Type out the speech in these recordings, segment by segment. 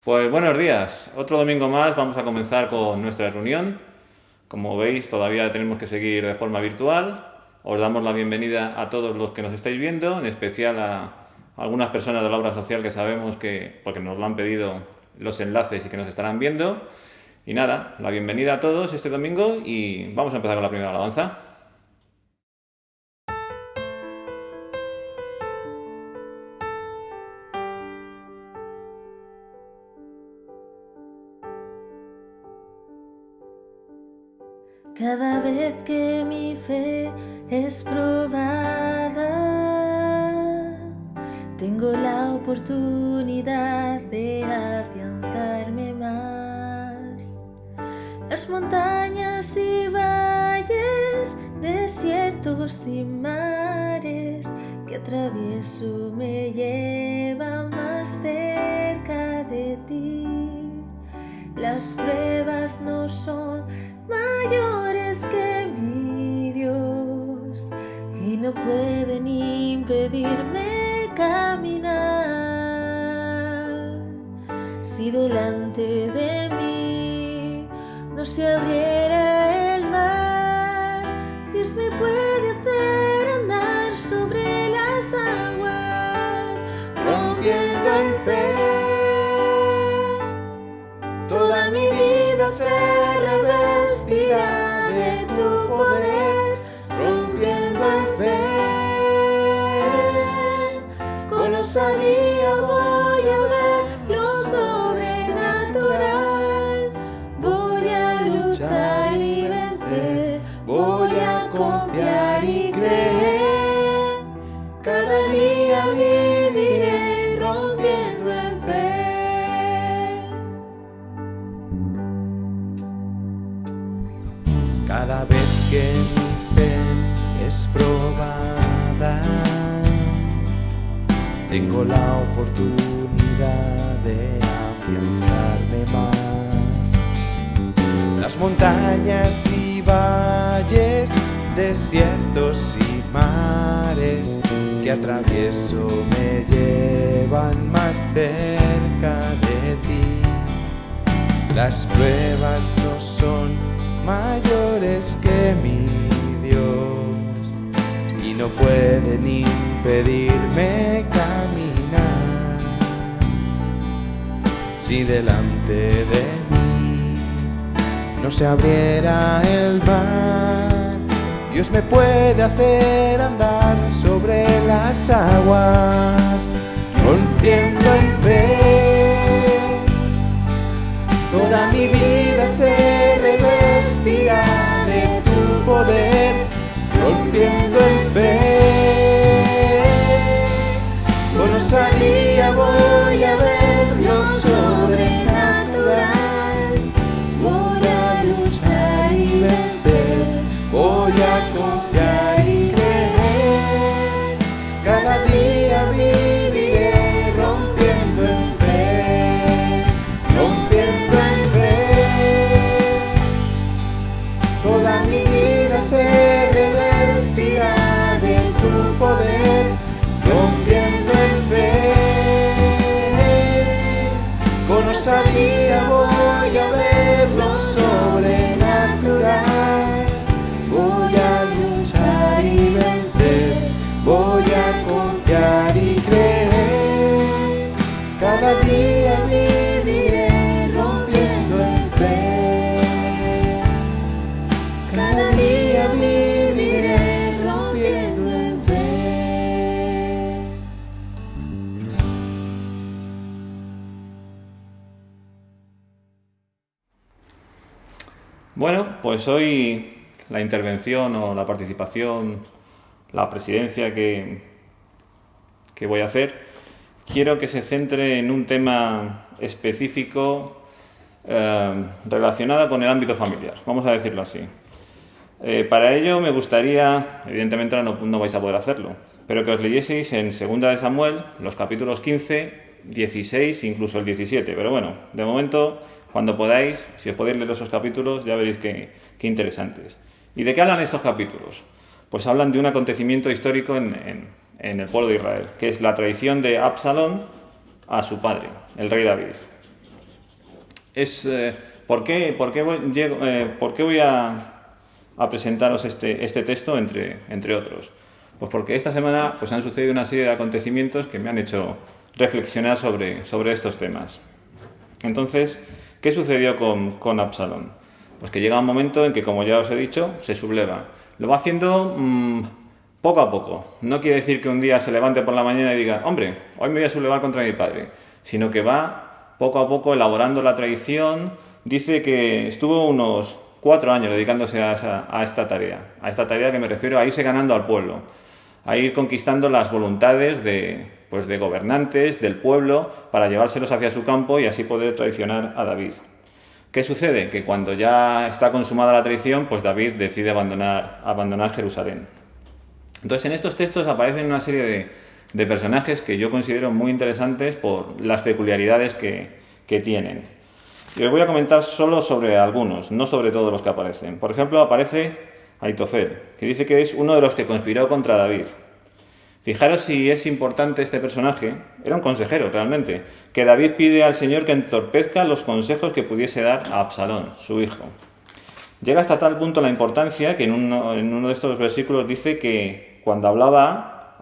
Pues buenos días, otro domingo más vamos a comenzar con nuestra reunión. Como veis, todavía tenemos que seguir de forma virtual. Os damos la bienvenida a todos los que nos estáis viendo, en especial a algunas personas de la obra social que sabemos que, porque nos lo han pedido, los enlaces y que nos estarán viendo. Y nada, la bienvenida a todos este domingo y vamos a empezar con la primera alabanza. Cada vez que mi fe es probada, tengo la oportunidad de afianzarme más. Las montañas y valles, desiertos y mares que atravieso me llevan más cerca de ti. Las pruebas no son mayores que mi Dios y no pueden impedirme caminar. Si delante de mí no se abriera el mar, Dios me puede hacer andar sobre las aguas, rompiendo en fe. Toda mi vida se revestirá de tu poder, rompiendo en fe. Con osadía voy a ver lo sobrenatural. Voy a luchar y vencer, voy a confiar y creer. Cada día viviré rompiendo en fe. Cada vez que mi fe es probada, tengo la oportunidad de afianzarme más. Las montañas y valles, desiertos y mares que atravieso me llevan más cerca de ti. Las pruebas no son mayores que mi Dios y no pueden impedirme caminar. Si delante de mí no se abriera el mar, Dios me puede hacer andar sobre las aguas, rompiendo en fe. Toda mi vida se revestirá de tu poder, rompiendo en fe. Con osadía voy a ver lo sobrenatural. Voy a luchar y vencer, voy a confiar y creer. Cada día viviré rompiendo en fe, rompiendo en fe. Toda mi vida se revestirá de tu poder, rompiendo en fe. Con osadía voy a ver lo sobrenatural. Voy a luchar y vencer, voy a confiar y creer. Cada día viviré rompiendo en fe. Cada día viviré rompiendo en fe. Bueno, pues hoy la intervención o la participación, la presidencia que voy a hacer, quiero que se centre en un tema específico relacionado con el ámbito familiar, vamos a decirlo así. Para ello me gustaría, evidentemente ahora no vais a poder hacerlo, pero que os leyeseis en 2 de Samuel los capítulos 15, 16, incluso el 17. Pero bueno, de momento, cuando podáis, si os podéis leer esos capítulos, ya veréis qué interesantes. ¿Y de qué hablan estos capítulos? Pues hablan de un acontecimiento histórico en el pueblo de Israel, que es la traición de Absalón a su padre, el rey David. ¿Por qué voy a presentaros este texto entre otros? Pues porque esta semana pues, han sucedido una serie de acontecimientos que me han hecho reflexionar sobre estos temas. Entonces, ¿qué sucedió con Absalón? Pues que llega un momento en que, como ya os he dicho, se subleva. Lo va haciendo poco a poco. No quiere decir que un día se levante por la mañana y diga, hombre, hoy me voy a sublevar contra mi padre, sino que va poco a poco elaborando la tradición. Dice que estuvo unos 4 años dedicándose a esta tarea que me refiero a irse ganando al pueblo, a ir conquistando las voluntades de gobernantes del pueblo para llevárselos hacia su campo y así poder traicionar a David. ¿Qué sucede? Que cuando ya está consumada la traición, pues David decide abandonar Jerusalén. Entonces, en estos textos aparecen una serie de personajes que yo considero muy interesantes por las peculiaridades que tienen. Y os voy a comentar solo sobre algunos, no sobre todos los que aparecen. Por ejemplo, aparece Aitofel, que dice que es uno de los que conspiró contra David. Fijaros si es importante este personaje, era un consejero realmente, que David pide al Señor que entorpezca los consejos que pudiese dar a Absalón, su hijo. Llega hasta tal punto la importancia que en uno de estos versículos dice que cuando hablaba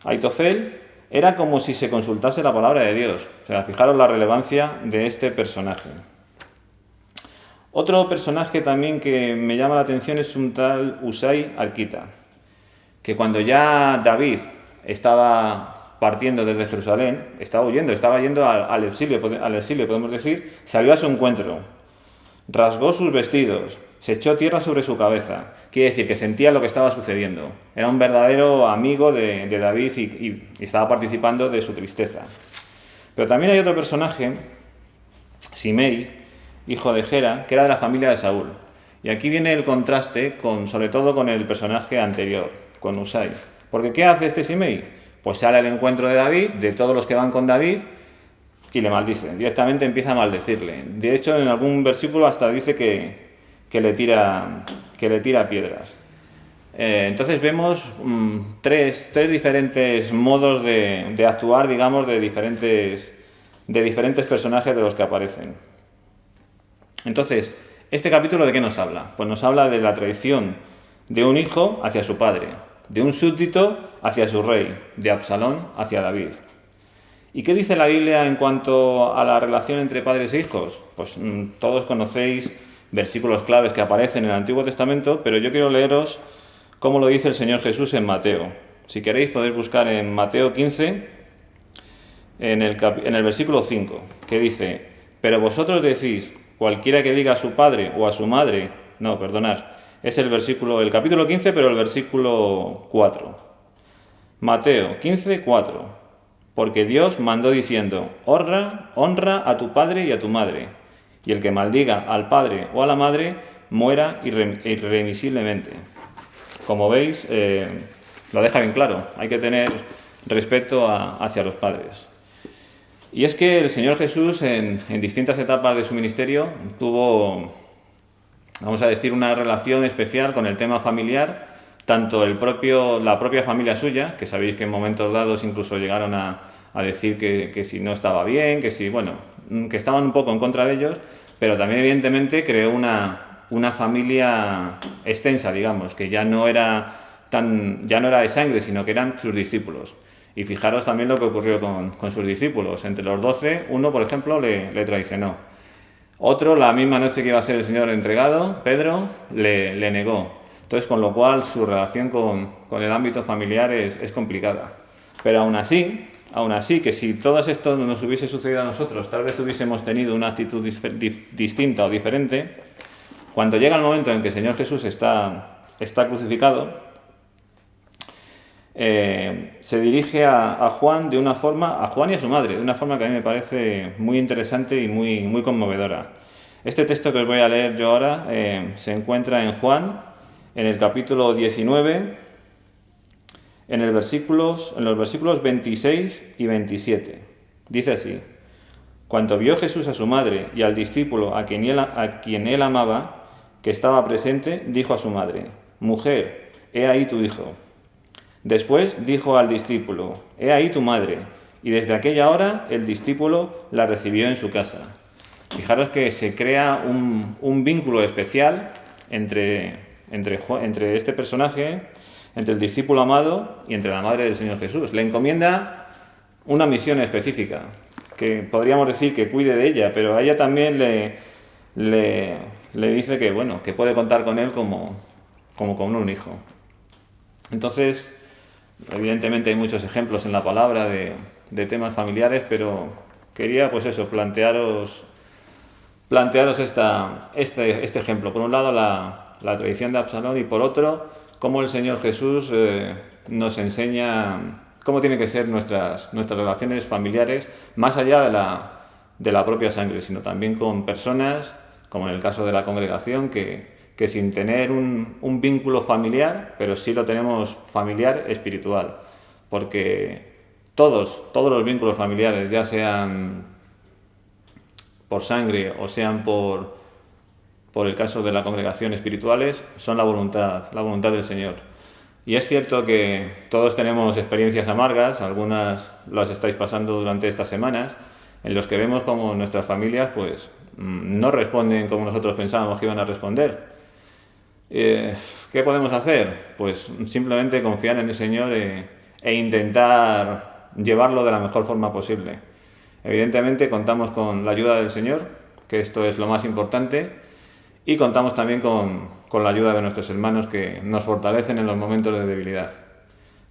Aitofel era como si se consultase la palabra de Dios. O sea, fijaros la relevancia de este personaje. Otro personaje también que me llama la atención es un tal Husai Arquita, que cuando ya David estaba partiendo desde Jerusalén, estaba yendo al exilio, podemos decir, salió a su encuentro, rasgó sus vestidos, se echó tierra sobre su cabeza. Quiere decir que sentía lo que estaba sucediendo. Era un verdadero amigo de David y estaba participando de su tristeza. Pero también hay otro personaje, Simei, hijo de Gera, que era de la familia de Saúl. Y aquí viene el contraste, sobre todo con el personaje anterior, con Husai. Porque ¿qué hace este Simei? Pues sale al encuentro de David, de todos los que van con David, y le maldice. Directamente empieza a maldecirle. De hecho, en algún versículo hasta dice que le tira piedras. Entonces vemos tres diferentes modos de actuar, digamos, de diferentes personajes de los que aparecen. Entonces, ¿este capítulo de qué nos habla? Pues nos habla de la traición de un hijo hacia su padre, de un súbdito hacia su rey, de Absalón hacia David. ¿Y qué dice la Biblia en cuanto a la relación entre padres e hijos? Pues todos conocéis versículos claves que aparecen en el Antiguo Testamento, pero yo quiero leeros cómo lo dice el Señor Jesús en Mateo. Si queréis podéis buscar en Mateo 15, en el versículo 5, que dice: pero vosotros decís, cualquiera que diga a su padre o a su madre, es el capítulo 15, pero el versículo 4. Mateo 15, 4. Porque Dios mandó diciendo, honra a tu padre y a tu madre, y el que maldiga al padre o a la madre muera irremisiblemente. Como veis, lo deja bien claro, hay que tener respeto hacia los padres. Y es que el Señor Jesús en distintas etapas de su ministerio tuvo, vamos a decir, una relación especial con el tema familiar, tanto la propia familia suya, que sabéis que en momentos dados incluso llegaron a decir que si no estaba bien, que estaban un poco en contra de ellos, pero también evidentemente creó una familia extensa, digamos, que ya no era de sangre, sino que eran sus discípulos. Y fijaros también lo que ocurrió con sus discípulos. Entre los 12, uno, por ejemplo, le traicionó. Otro, la misma noche que iba a ser el Señor entregado, Pedro, le negó. Entonces, con lo cual, su relación con el ámbito familiar es complicada. Pero aún así, que si todo esto nos hubiese sucedido a nosotros, tal vez hubiésemos tenido una actitud distinta o diferente. Cuando llega el momento en que el Señor Jesús está crucificado, se dirige a Juan a Juan y a su madre, de una forma que a mí me parece muy interesante y muy, muy conmovedora. Este texto que os voy a leer yo ahora se encuentra en Juan, en el capítulo 19, en los versículos 26 y 27. Dice así: cuando vio Jesús a su madre y al discípulo a quien él amaba, que estaba presente, dijo a su madre: mujer, he ahí tu hijo. Después dijo al discípulo: he ahí tu madre. Y desde aquella hora el discípulo la recibió en su casa. Fijaros que se crea un vínculo especial entre este personaje, entre el discípulo amado y entre la madre del Señor Jesús. Le encomienda una misión específica, que podríamos decir que cuide de ella, pero a ella también le dice que, bueno, que puede contar con él como con un hijo. Entonces, evidentemente hay muchos ejemplos en la palabra de temas familiares, pero quería, pues eso, plantearos este ejemplo. Por un lado, la tradición de Absalón, y por otro, cómo el Señor Jesús nos enseña cómo tienen que ser nuestras relaciones familiares, más allá de la propia sangre, sino también con personas, como en el caso de la congregación, que sin tener un vínculo familiar, pero sí lo tenemos familiar espiritual, porque todos los vínculos familiares, ya sean por sangre o sean por el caso de la congregación espirituales, son la voluntad del Señor. Y es cierto que todos tenemos experiencias amargas, algunas las estáis pasando durante estas semanas, en los que vemos como nuestras familias pues no responden como nosotros pensábamos que iban a responder. ¿Qué podemos hacer? Pues simplemente confiar en el Señor e intentar llevarlo de la mejor forma posible. Evidentemente contamos con la ayuda del Señor, que esto es lo más importante, y contamos también con la ayuda de nuestros hermanos que nos fortalecen en los momentos de debilidad.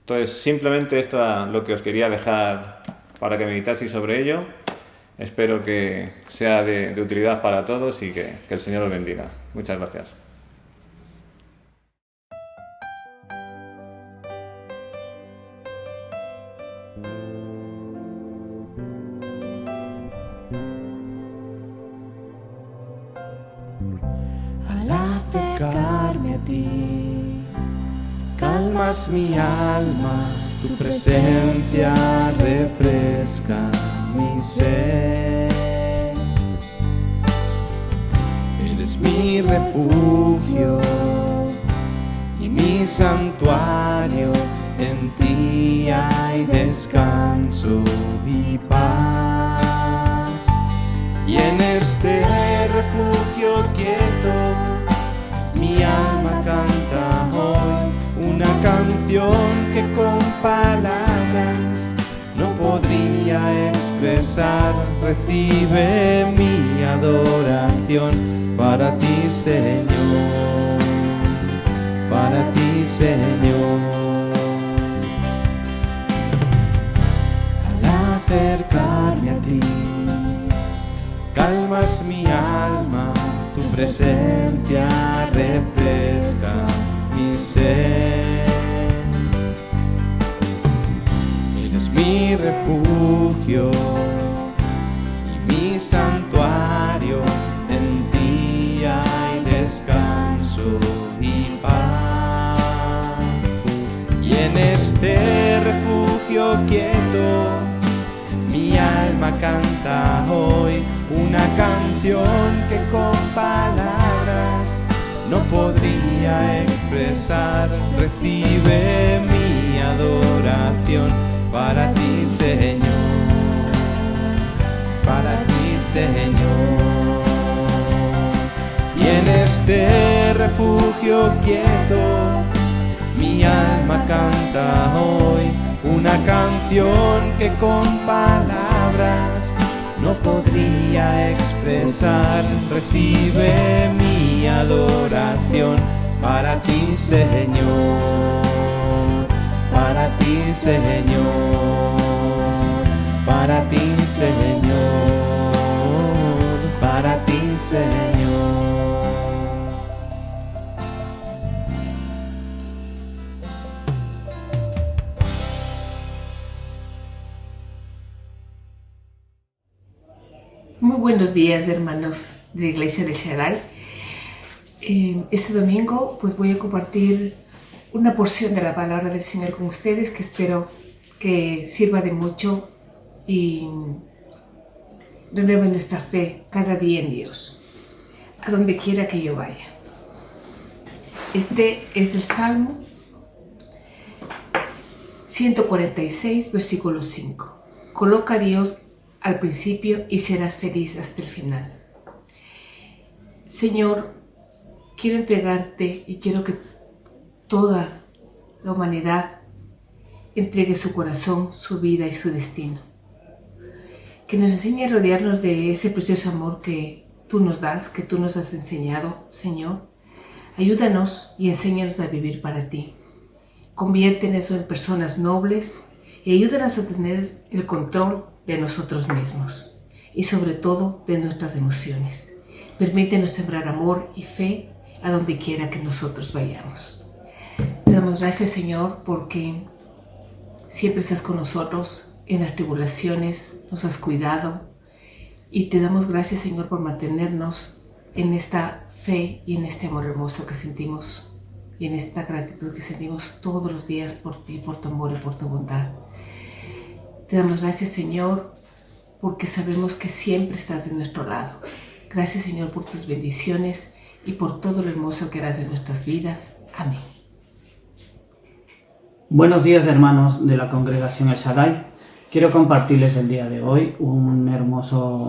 Entonces, simplemente esto es lo que os quería dejar para que meditaseis sobre ello. Espero que sea de utilidad para todos y que el Señor os bendiga. Muchas gracias. Al acercarme a ti, calmas mi alma, tu presencia refresca mi ser. Eres mi refugio y mi santuario, en ti hay descanso y paz. Y en este refugio quieto, mi alma canta hoy una canción que con palabras no podría expresar. Recibe mi adoración para ti, Señor, para ti, Señor. Al acercarme a ti, calmas mi alma, tu presencia refresca mi ser. Eres mi refugio y mi santuario, en ti hay descanso y paz. Y en este refugio quieto, mi alma canta hoy una canción que con palabras no podría expresar. Recibe mi adoración para ti, Señor, para ti, Señor. Y en este refugio quieto, mi alma canta hoy una canción que con palabras no podría expresar. Recibe mi adoración para ti, Señor, para ti, Señor, para ti, Señor, para ti, Señor. Muy buenos días, hermanos de la Iglesia de Shaddai. Este domingo pues voy a compartir una porción de la palabra del Señor con ustedes que espero que sirva de mucho y renueve nuestra fe cada día en Dios, a donde quiera que yo vaya. Este es el Salmo 146, versículo 5. Coloca a Dios al principio y serás feliz hasta el final. Señor, quiero entregarte y quiero que toda la humanidad entregue su corazón, su vida y su destino. Que nos enseñe a rodearnos de ese precioso amor que tú nos das, que tú nos has enseñado, Señor. Ayúdanos y enséñanos a vivir para ti. Conviértenos en personas nobles y ayúdanos a tener el control de nosotros mismos y sobre todo de nuestras emociones. Permítenos sembrar amor y fe a donde quiera que nosotros vayamos. Te damos gracias, Señor, porque siempre estás con nosotros en las tribulaciones, nos has cuidado y te damos gracias, Señor, por mantenernos en esta fe y en este amor hermoso que sentimos y en esta gratitud que sentimos todos los días por ti, por tu amor y por tu bondad. Te damos gracias, Señor, porque sabemos que siempre estás de nuestro lado. Gracias, Señor, por tus bendiciones y por todo lo hermoso que harás en nuestras vidas. Amén. Buenos días, hermanos de la congregación El Shaddai. Quiero compartirles el día de hoy una hermosa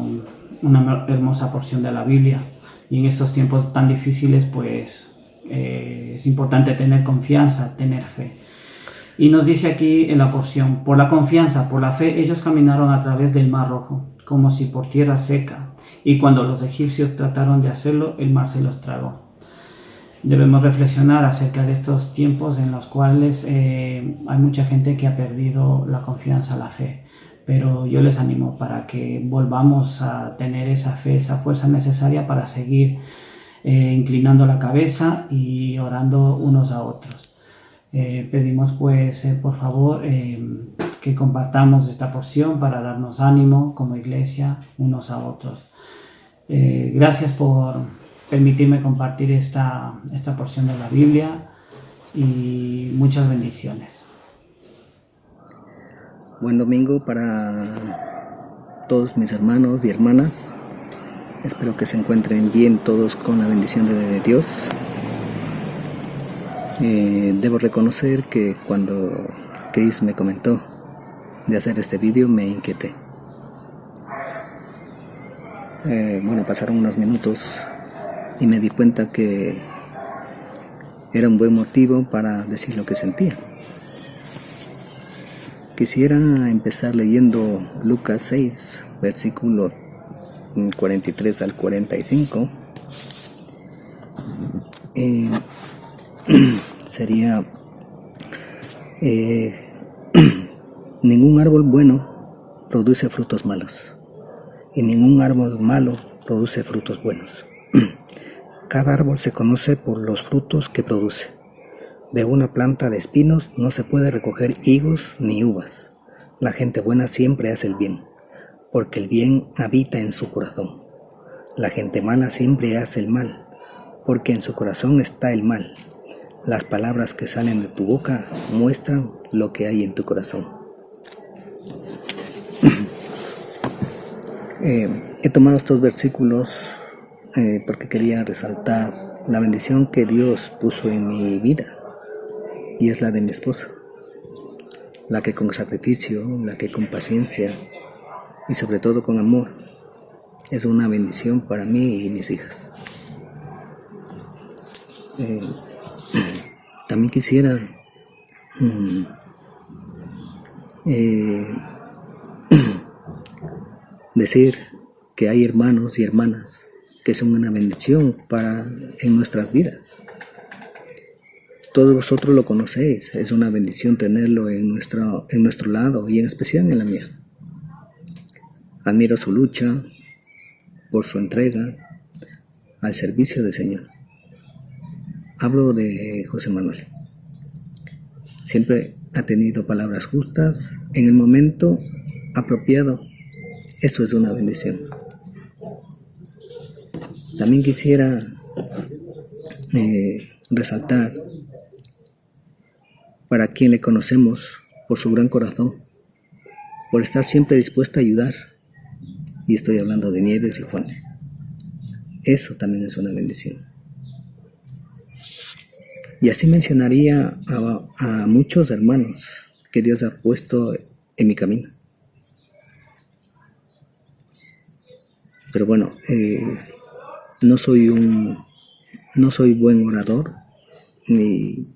porción de la Biblia. Y en estos tiempos tan difíciles, pues es importante tener confianza, tener fe. Y nos dice aquí en la porción: por la confianza, por la fe, ellos caminaron a través del Mar Rojo, como si por tierra seca. Y cuando los egipcios trataron de hacerlo, el mar se los tragó. Debemos reflexionar acerca de estos tiempos en los cuales hay mucha gente que ha perdido la confianza, la fe. Pero yo les animo para que volvamos a tener esa fe, esa fuerza necesaria para seguir inclinando la cabeza y orando unos a otros. Pedimos pues por favor que compartamos esta porción para darnos ánimo como iglesia unos a otros. Gracias por permitirme compartir esta porción de la Biblia y muchas bendiciones. Buen domingo para todos mis hermanos y hermanas. Espero que se encuentren bien todos con la bendición de Dios. Debo reconocer que cuando Chris me comentó de hacer este vídeo me inquieté. Pasaron unos minutos y me di cuenta que era un buen motivo para decir lo que sentía. Quisiera empezar leyendo Lucas 6, versículo 43 al 45. Sería ningún árbol bueno produce frutos malos y ningún árbol malo produce frutos buenos. Cada árbol se conoce por los frutos que produce. De una planta de espinos no se puede recoger higos ni uvas. La gente buena siempre hace el bien, porque el bien habita en su corazón. La gente mala siempre hace el mal, porque en su corazón está el mal. Las palabras que salen de tu boca muestran lo que hay en tu corazón. He tomado estos versículos porque quería resaltar la bendición que Dios puso en mi vida, y es la de mi esposa, la que con sacrificio, la que con paciencia y sobre todo con amor es una bendición para mí y mis hijas. También quisiera decir que hay hermanos y hermanas que son una bendición en nuestras vidas. Todos vosotros lo conocéis, es una bendición tenerlo en nuestro lado y en especial en la mía. Admiro su lucha por su entrega al servicio del Señor. Hablo de José Manuel. Siempre ha tenido palabras justas en el momento apropiado. Eso es una bendición. También quisiera resaltar para quien le conocemos por su gran corazón, por estar siempre dispuesta a ayudar. Y estoy hablando de Nieves y Juan. Eso también es una bendición. Y así mencionaría a muchos hermanos que Dios ha puesto en mi camino. Pero bueno, no soy buen orador, ni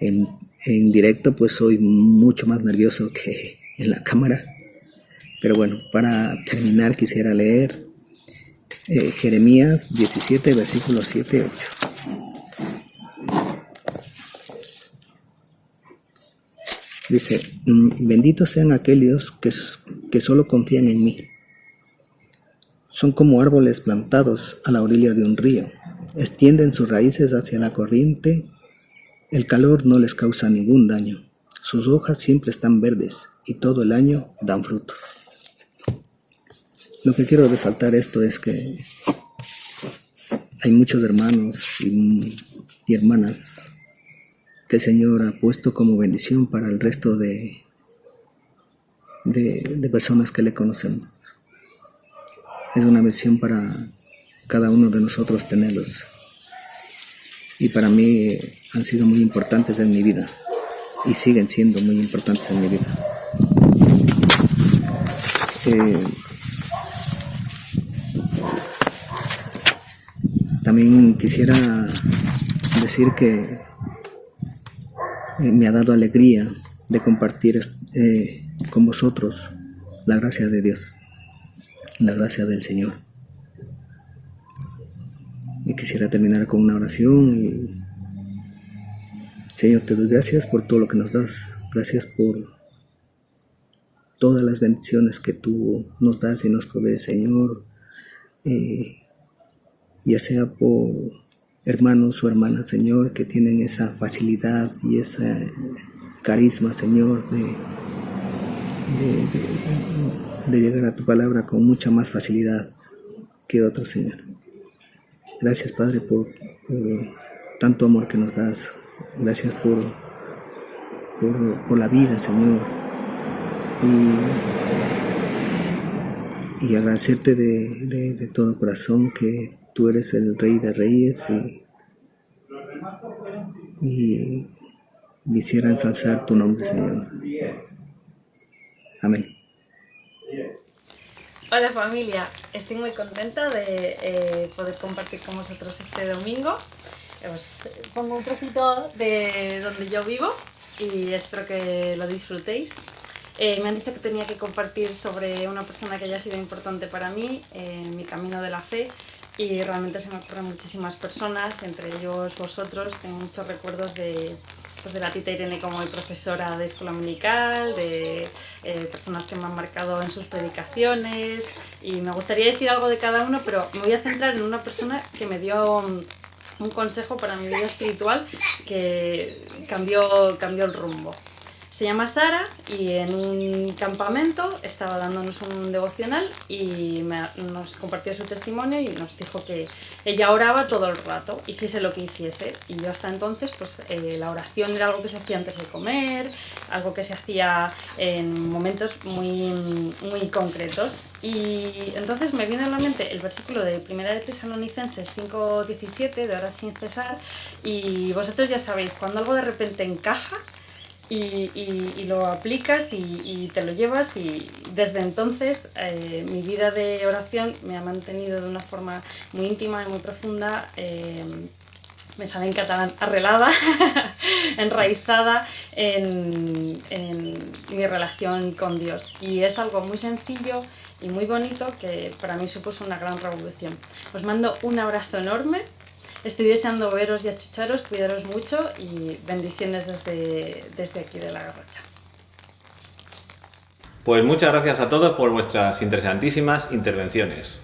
en directo pues soy mucho más nervioso que en la cámara. Pero bueno, para terminar quisiera leer Jeremías 17, versículos 7 y 8. Dice, benditos sean aquellos que solo confían en mí. Son como árboles plantados a la orilla de un río. Extienden sus raíces hacia la corriente. El calor no les causa ningún daño. Sus hojas siempre están verdes y todo el año dan fruto. Lo que quiero resaltar esto es que hay muchos hermanos y hermanas que el Señor ha puesto como bendición para el resto de personas que le conocemos. Es una bendición para cada uno de nosotros tenerlos. Y para mí han sido muy importantes en mi vida. Y siguen siendo muy importantes en mi vida. También quisiera decir que me ha dado alegría de compartir con vosotros la gracia de Dios, la gracia del Señor. Y quisiera terminar con una oración. Y Señor, te doy gracias por todo lo que nos das. Gracias por todas las bendiciones que tú nos das y nos provees, Señor. Ya sea por hermanos o hermanas, Señor, que tienen esa facilidad y ese carisma, Señor, de llegar a tu palabra con mucha más facilidad que otros, Señor. Gracias, Padre, por tanto amor que nos das. Gracias por la vida, Señor. Y agradecerte de todo corazón que tú eres el Rey de Reyes y quisiera ensalzar tu nombre, Señor. Amén. Hola familia, estoy muy contenta de poder compartir con vosotros este domingo. Os pongo un trocito de donde yo vivo y espero que lo disfrutéis. Me han dicho que tenía que compartir sobre una persona que haya sido importante para mí en mi camino de la fe y realmente se me ocurren muchísimas personas, entre ellos vosotros. Tengo muchos recuerdos de la tita Irene como mi profesora de escuela dominical, de personas que me han marcado en sus predicaciones, y me gustaría decir algo de cada uno, pero me voy a centrar en una persona que me dio un consejo para mi vida espiritual que cambió el rumbo. Se llama Sara y en un campamento estaba dándonos un devocional y nos compartió su testimonio y nos dijo que ella oraba todo el rato, hiciese lo que hiciese. Y yo hasta entonces, pues la oración era algo que se hacía antes de comer, algo que se hacía en momentos muy, muy concretos. Y entonces me vino a la mente el versículo de 1 de Tesalonicenses 5:17, de orar sin cesar. Y vosotros ya sabéis, cuando algo de repente encaja, y lo aplicas y te lo llevas, y desde entonces mi vida de oración me ha mantenido de una forma muy íntima y muy profunda, me sale en catalán, arrelada, enraizada en mi relación con Dios, y es algo muy sencillo y muy bonito que para mí supuso una gran revolución. Os mando un abrazo enorme. Estoy deseando veros y achucharos, cuidaros mucho y bendiciones desde aquí de La Garrocha. Pues muchas gracias a todos por vuestras interesantísimas intervenciones.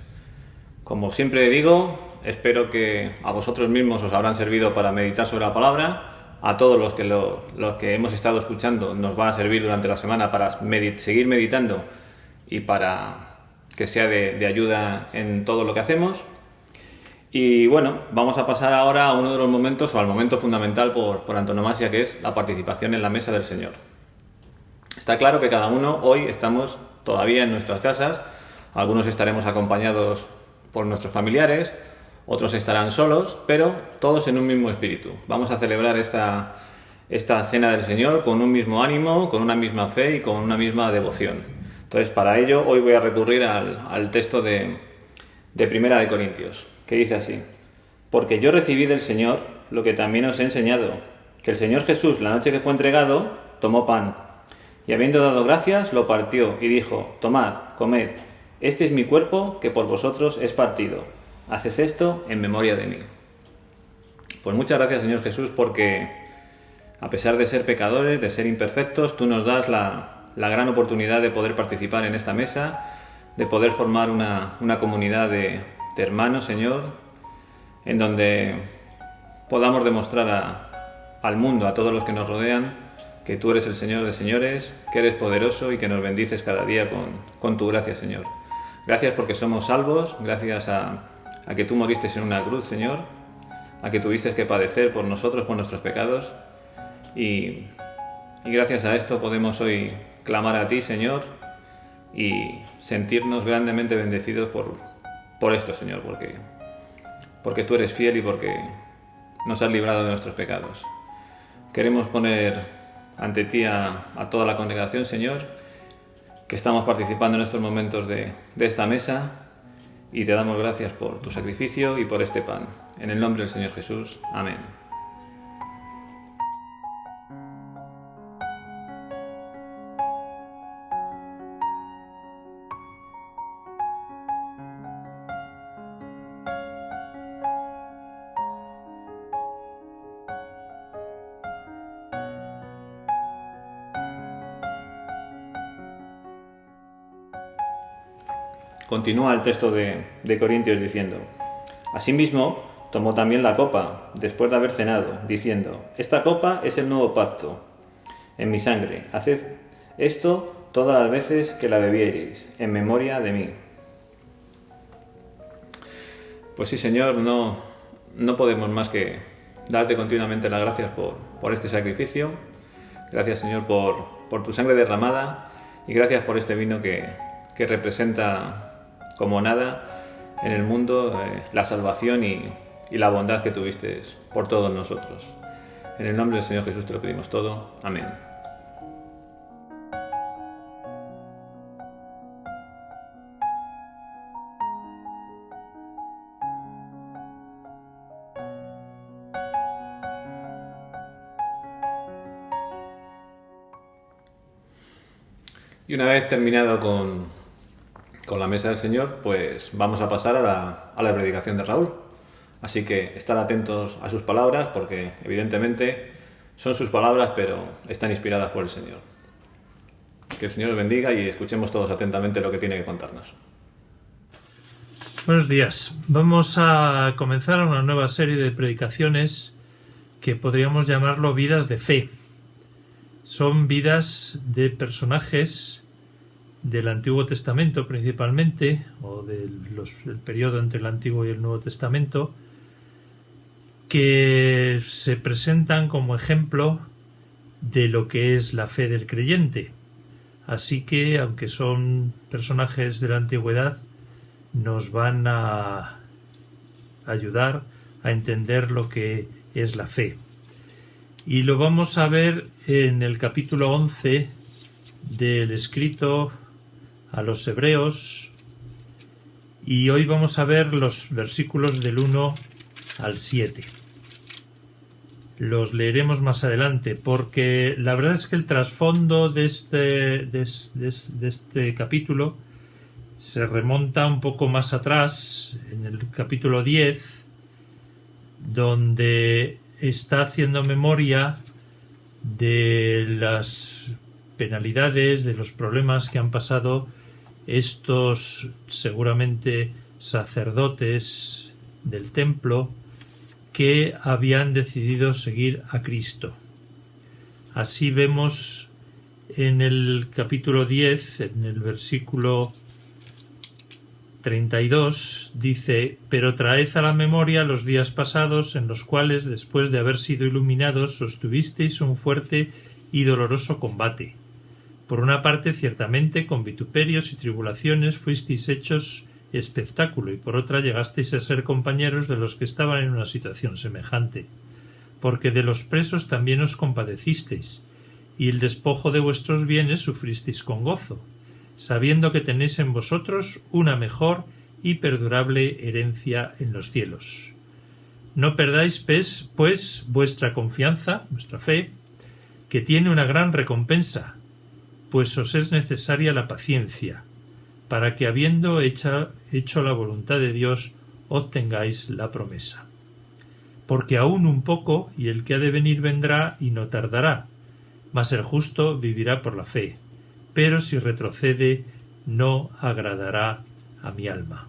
Como siempre digo, espero que a vosotros mismos os habrán servido para meditar sobre la palabra. A todos los que hemos estado escuchando nos va a servir durante la semana para seguir meditando y para que sea de ayuda en todo lo que hacemos. Y bueno, vamos a pasar ahora a uno de los momentos, o al momento fundamental por antonomasia, que es la participación en la mesa del Señor. Está claro que cada uno hoy estamos todavía en nuestras casas, algunos estaremos acompañados por nuestros familiares, otros estarán solos, pero todos en un mismo espíritu. Vamos a celebrar esta cena del Señor con un mismo ánimo, con una misma fe y con una misma devoción. Entonces, para ello, hoy voy a recurrir al texto de Primera de Corintios, que dice así: porque yo recibí del Señor lo que también os he enseñado, que el Señor Jesús, la noche que fue entregado, tomó pan, y habiendo dado gracias, lo partió y dijo: tomad, comed, este es mi cuerpo que por vosotros es partido. Haced esto en memoria de mí. Pues muchas gracias, Señor Jesús, porque a pesar de ser pecadores, de ser imperfectos, tú nos das la gran oportunidad de poder participar en esta mesa, de poder formar una comunidad de hermanos, Señor, en donde podamos demostrar al mundo, a todos los que nos rodean, que tú eres el Señor de señores, que eres poderoso y que nos bendices cada día con tu gracia, Señor. Gracias porque somos salvos, gracias a que tú moriste en una cruz, Señor, a que tuviste que padecer por nosotros, por nuestros pecados, y gracias a esto podemos hoy clamar a ti, Señor, y sentirnos grandemente bendecidos por esto, Señor, porque tú eres fiel y porque nos has librado de nuestros pecados. Queremos poner ante ti a toda la congregación, Señor, que estamos participando en estos momentos de esta mesa, y te damos gracias por tu sacrificio y por este pan. En el nombre del Señor Jesús. Amén. Continúa el texto de Corintios diciendo: asimismo, tomó también la copa, después de haber cenado, diciendo: esta copa es el nuevo pacto en mi sangre. Haced esto todas las veces que la bebiereis, en memoria de mí. Pues sí, Señor, no podemos más que darte continuamente las gracias por este sacrificio. Gracias, Señor, por tu sangre derramada, y gracias por este vino que representa como nada en el mundo la salvación y la bondad que tuviste por todos nosotros. En el nombre del Señor Jesús te lo pedimos todo. Amén. Y una vez terminado con la mesa del Señor, pues vamos a pasar a la predicación de Raúl. Así que estar atentos a sus palabras, porque evidentemente son sus palabras, pero están inspiradas por el Señor. Que el Señor los bendiga y escuchemos todos atentamente lo que tiene que contarnos. Buenos días. Vamos a comenzar una nueva serie de predicaciones que podríamos llamarlo vidas de fe. Son vidas de personajes del Antiguo Testamento principalmente, o del periodo entre el Antiguo y el Nuevo Testamento, que se presentan como ejemplo de lo que es la fe del creyente. Así que, aunque son personajes de la antigüedad, nos van a ayudar a entender lo que es la fe. Y lo vamos a ver en el capítulo 11 del escrito a los Hebreos, y hoy vamos a ver los versículos del 1 al 7. Los leeremos más adelante, porque la verdad es que el trasfondo de este capítulo se remonta un poco más atrás, en el capítulo 10, donde está haciendo memoria de las penalidades, de los problemas que han pasado estos seguramente sacerdotes del templo que habían decidido seguir a Cristo. Así vemos en el capítulo 10, en el versículo 32, dice: pero traed a la memoria los días pasados en los cuales, después de haber sido iluminados, sostuvisteis un fuerte y doloroso combate. Por una parte, ciertamente, con vituperios y tribulaciones fuisteis hechos espectáculo, y por otra llegasteis a ser compañeros de los que estaban en una situación semejante. Porque de los presos también os compadecisteis, y el despojo de vuestros bienes sufristeis con gozo. sabiendo que tenéis en vosotros una mejor y perdurable herencia en los cielos. No perdáis, pues, vuestra confianza, vuestra fe, que tiene una gran recompensa, pues os es necesaria la paciencia, para que habiendo hecho la voluntad de Dios, obtengáis la promesa. Porque aún un poco, y el que ha de venir vendrá y no tardará, mas el justo vivirá por la fe, pero si retrocede, no agradará a mi alma.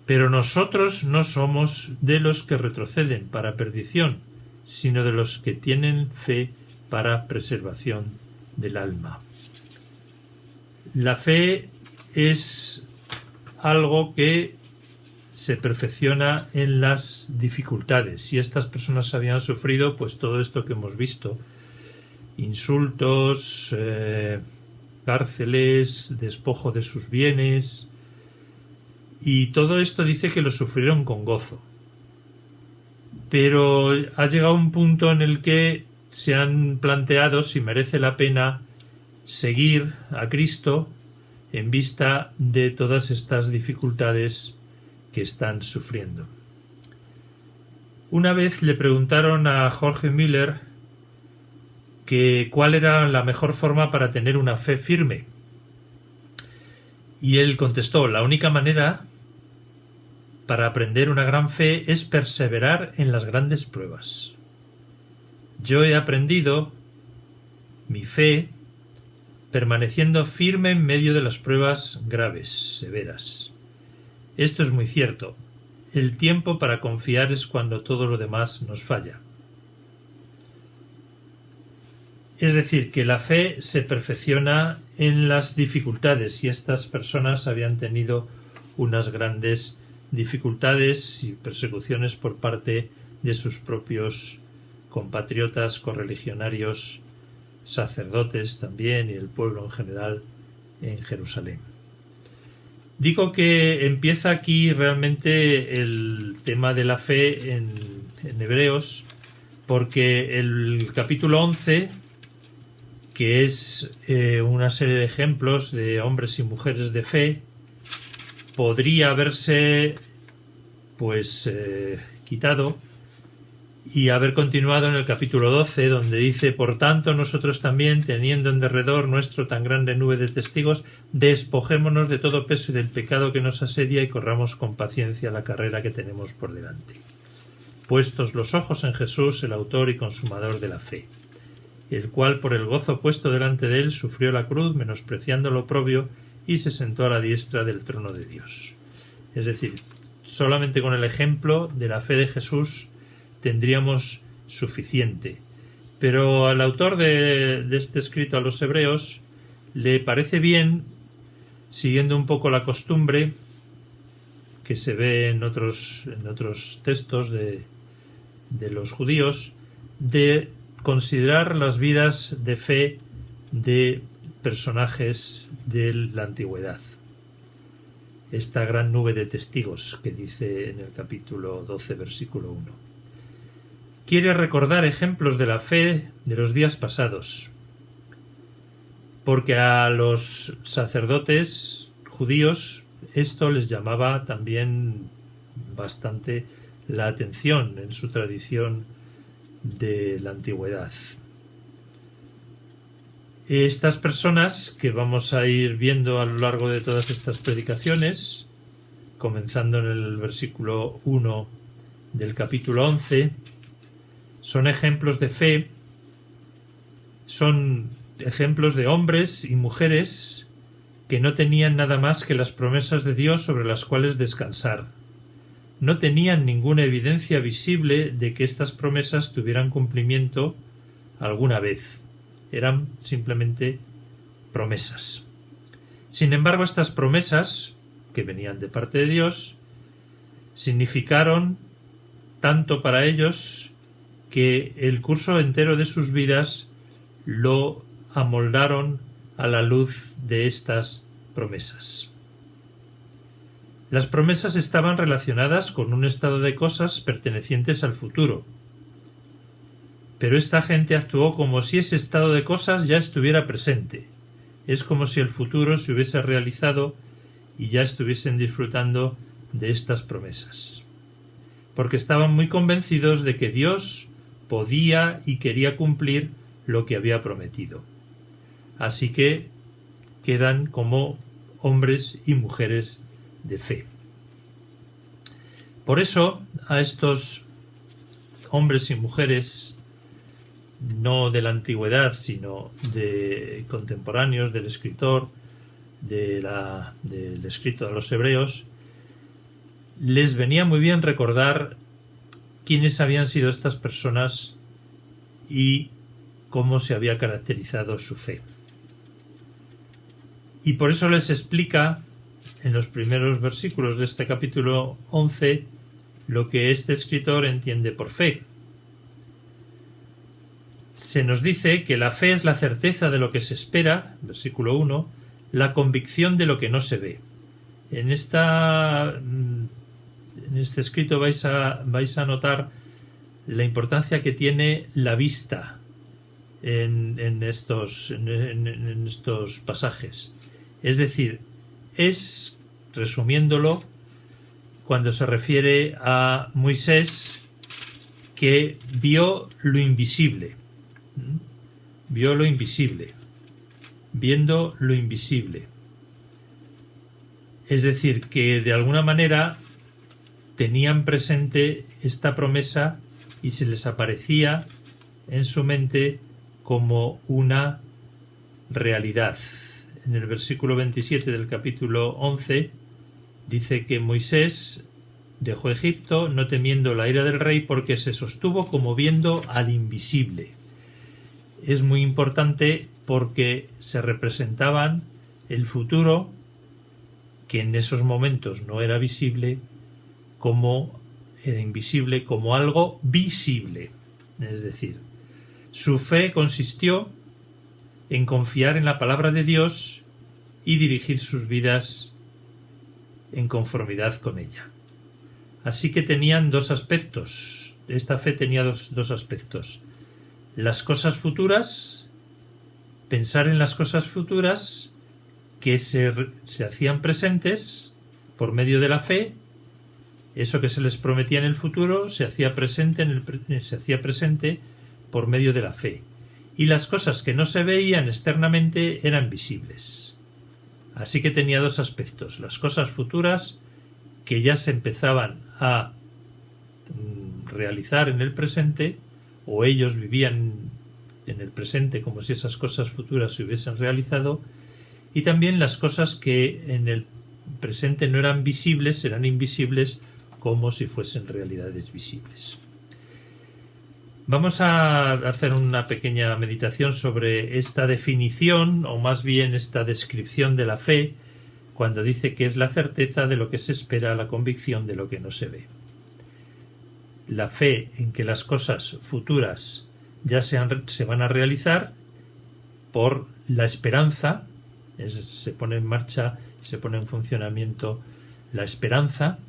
Pero nosotros no somos de los que retroceden para perdición, sino de los que tienen fe para preservación del alma. La fe es algo que se perfecciona en las dificultades. Si estas personas habían sufrido pues todo esto que hemos visto, insultos, cárceles, despojo de sus bienes, y todo esto dice que lo sufrieron con gozo. Pero ha llegado un punto en el que se han planteado si merece la pena seguir a Cristo en vista de todas estas dificultades que están sufriendo. Una vez le preguntaron a Jorge Müller que cuál era la mejor forma para tener una fe firme. Y él contestó: la única manera para aprender una gran fe es perseverar en las grandes pruebas. Yo he aprendido mi fe permaneciendo firme en medio de las pruebas graves, severas. Esto es muy cierto. El tiempo para confiar es cuando todo lo demás nos falla. Es decir, que la fe se perfecciona en las dificultades, y estas personas habían tenido unas grandes dificultades y persecuciones por parte de sus propios compatriotas, correligionarios, sacerdotes también, y el pueblo en general en Jerusalén. Digo que empieza aquí realmente el tema de la fe en Hebreos, porque el capítulo 11, que es una serie de ejemplos de hombres y mujeres de fe, podría haberse quitado y haber continuado en el capítulo 12, donde dice: por tanto nosotros también, teniendo en derredor nuestro tan grande nube de testigos, despojémonos de todo peso y del pecado que nos asedia, y corramos con paciencia la carrera que tenemos por delante, puestos los ojos en Jesús, el autor y consumador de la fe, el cual por el gozo puesto delante de él sufrió la cruz, menospreciando lo oprobio, y se sentó a la diestra del trono de Dios. Es decir, solamente con el ejemplo de la fe de Jesús tendríamos suficiente. Pero al autor de este escrito a los hebreos le parece bien, siguiendo un poco la costumbre que se ve en otros textos de los judíos, de considerar las vidas de fe de personajes de la antigüedad. Esta gran nube de testigos que dice en el capítulo 12, versículo 1. Quiere recordar ejemplos de la fe de los días pasados, porque a los sacerdotes judíos esto les llamaba también bastante la atención en su tradición de la antigüedad. Estas personas que vamos a ir viendo a lo largo de todas estas predicaciones, comenzando en el versículo 1 del capítulo 11, son ejemplos de fe, son ejemplos de hombres y mujeres que no tenían nada más que las promesas de Dios sobre las cuales descansar. No tenían ninguna evidencia visible de que estas promesas tuvieran cumplimiento alguna vez. Eran simplemente promesas. Sin embargo, estas promesas, que venían de parte de Dios, significaron tanto para ellos que el curso entero de sus vidas lo amoldaron a la luz de estas promesas. Las promesas estaban relacionadas con un estado de cosas pertenecientes al futuro, pero esta gente actuó como si ese estado de cosas ya estuviera presente, es como si el futuro se hubiese realizado y ya estuviesen disfrutando de estas promesas. Porque estaban muy convencidos de que Dios podía y quería cumplir lo que había prometido. Así que quedan como hombres y mujeres de fe. Por eso a estos hombres y mujeres, no de la antigüedad, sino de contemporáneos del escritor, del escrito a los hebreos, les venía muy bien recordar quiénes habían sido estas personas y cómo se había caracterizado su fe. Y por eso les explica en los primeros versículos de este capítulo 11 lo que este escritor entiende por fe. Se nos dice que la fe es la certeza de lo que se espera, versículo 1, la convicción de lo que no se ve. En este escrito vais a notar la importancia que tiene la vista en estos pasajes. Es decir, es, resumiéndolo, cuando se refiere a Moisés, que vio lo invisible. Vio lo invisible. Viendo lo invisible. Es decir, que de alguna manera tenían presente esta promesa y se les aparecía en su mente como una realidad. En el versículo 27 del capítulo 11 dice que Moisés dejó Egipto no temiendo la ira del rey porque se sostuvo como viendo al invisible. Es muy importante porque se representaban el futuro, que en esos momentos no era visible, como era invisible, como algo visible. Es decir, su fe consistió en confiar en la palabra de Dios y dirigir sus vidas en conformidad con ella. Así que tenían dos aspectos. Esta fe tenía dos aspectos. Las cosas futuras, pensar en las cosas futuras que se hacían presentes por medio de la fe. Eso que se les prometía en el futuro se hacía presente por medio de la fe. Y las cosas que no se veían externamente eran visibles. Así que tenía dos aspectos. Las cosas futuras que ya se empezaban a realizar en el presente, o ellos vivían en el presente como si esas cosas futuras se hubiesen realizado, y también las cosas que en el presente no eran visibles, eran invisibles como si fuesen realidades visibles. Vamos a hacer una pequeña meditación sobre esta definición, o más bien esta descripción de la fe, cuando dice que es la certeza de lo que se espera, la convicción de lo que no se ve. La fe en que las cosas futuras ya se van a realizar por la esperanza, se pone en marcha, se pone en funcionamiento la esperanza,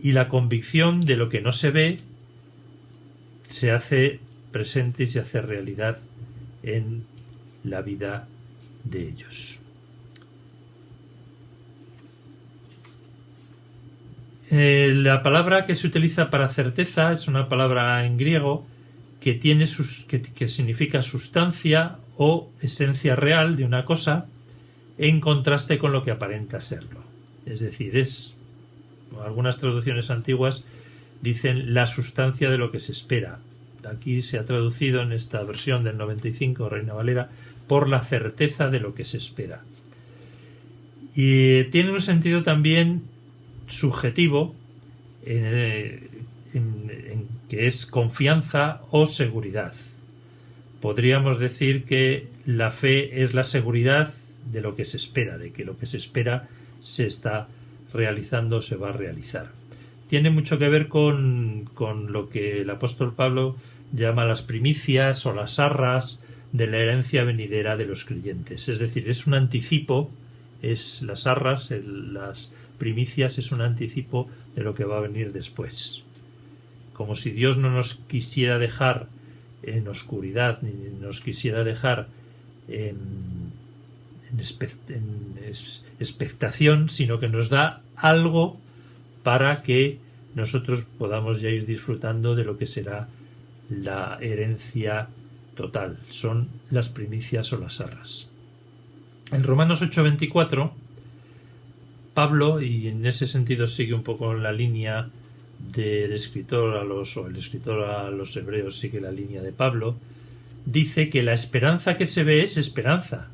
y la convicción de lo que no se ve se hace presente y se hace realidad en la vida de ellos. La palabra que se utiliza para certeza es una palabra en griego que tiene que significa sustancia o esencia real de una cosa en contraste con lo que aparenta serlo. Es decir, algunas traducciones antiguas dicen la sustancia de lo que se espera. Aquí se ha traducido en esta versión del 95 Reina Valera por la certeza de lo que se espera. Y tiene un sentido también subjetivo en que es confianza o seguridad. Podríamos decir que la fe es la seguridad de lo que se espera, de que lo que se espera se está realizando, se va a realizar. Tiene mucho que ver con lo que el apóstol Pablo llama las primicias o las arras de la herencia venidera de los creyentes. Es decir, es un anticipo, las arras, las primicias es un anticipo de lo que va a venir después. Como si Dios no nos quisiera dejar en oscuridad, ni nos quisiera dejar en expectación, sino que nos da algo para que nosotros podamos ya ir disfrutando de lo que será la herencia total. Son las primicias o las arras. En Romanos 8:24, Pablo, y en ese sentido sigue un poco la línea del escritor el escritor a los hebreos sigue la línea de Pablo, dice que la esperanza que se ve es esperanza,